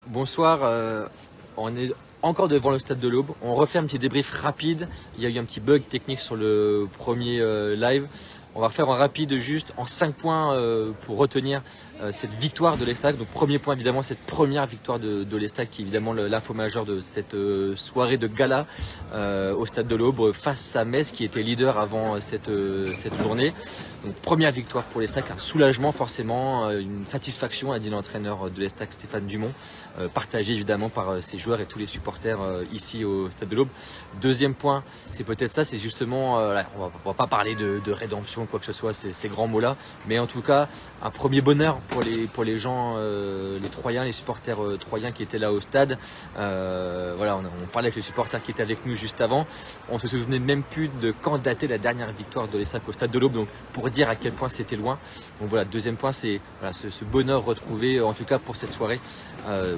Bonsoir, on est encore devant le stade de l'Aube. On refait un petit débrief rapide. Il y a eu un petit bug technique sur le premier live. On va faire en rapide juste en 5 points pour retenir cette victoire de l'Estac. Donc premier point évidemment cette première victoire de l'Estac qui est évidemment l'info majeure de cette soirée de gala au stade de l'Aube face à Metz qui était leader avant cette journée. Donc première victoire pour l'Estac, un soulagement forcément, une satisfaction a dit l'entraîneur de l'Estac Stéphane Dumont, partagé évidemment par ses joueurs et tous les supporters ici au stade de l'Aube. Deuxième point, c'est peut-être ça, c'est justement, on va pas parler de rédemption quoi que ce soit, ces grands mots-là, mais en tout cas un premier bonheur pour les gens, les Troyens, les supporters troyens qui étaient là au stade. Voilà, on parlait avec les supporters qui étaient avec nous juste avant. On se souvenait même plus de quand datait la dernière victoire de l'Estac au stade de l'Aube, donc pour dire à quel point c'était loin. Donc voilà, deuxième point, c'est voilà, ce bonheur retrouvé, en tout cas pour cette soirée,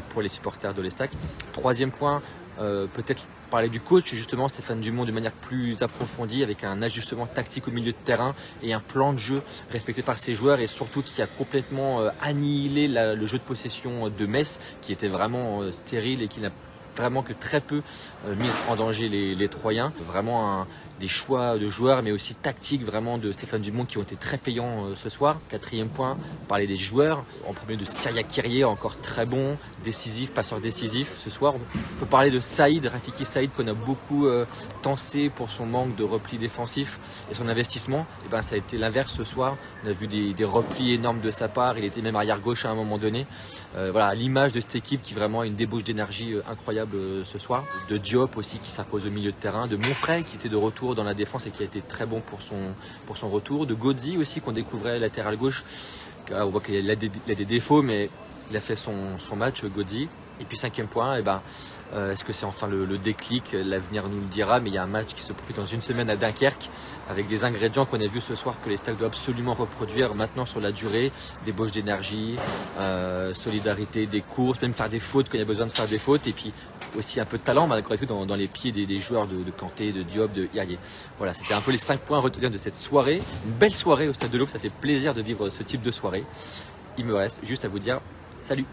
pour les supporters de l'Estac. Troisième point, peut-être parler du coach, justement Stéphane Dumont de manière plus approfondie avec un ajustement tactique au milieu de terrain et un plan de jeu respecté par ses joueurs et surtout qui a complètement annihilé le jeu de possession de Metz qui était vraiment stérile et qui n'a vraiment que très peu mis en danger les Troyens. Vraiment des choix de joueurs mais aussi tactiques vraiment de Stéphane Dumont qui ont été très payants ce soir. Quatrième point, parler des joueurs. En premier de Syria Kyrier, encore très bon, décisif, passeur décisif ce soir. On peut parler de Saïd, Rafiki Saïd qu'on a beaucoup tensé pour son manque de repli défensif et son investissement. Et ben ça a été l'inverse ce soir. On a vu des replis énormes de sa part. Il était même arrière gauche à un moment donné. Voilà, l'image de cette équipe qui vraiment a une débauche d'énergie incroyable ce soir. De Diop aussi qui s'impose au milieu de terrain. De Monfray qui était de retour dans la défense et qui a été très bon pour son retour. De Godzi aussi qu'on découvrait latéral gauche. On voit qu'il a des défauts mais il a fait son match Godzi. Et puis cinquième point, eh ben, est-ce que c'est enfin le déclic? L'avenir nous le dira, mais il y a un match qui se profite dans une semaine à Dunkerque avec des ingrédients qu'on a vu ce soir que l'Estac doit absolument reproduire maintenant sur la durée, débauche d'énergie, solidarité, des courses, même faire des fautes quand il y a besoin de faire des fautes, et puis aussi un peu de talent malgré tout dans les pieds des joueurs de Kanté, de Diop, de Kyrier. Voilà, c'était un peu les 5 points à retenir de cette soirée, une belle soirée au stade de l'Aube, ça fait plaisir de vivre ce type de soirée. Il me reste juste à vous dire salut.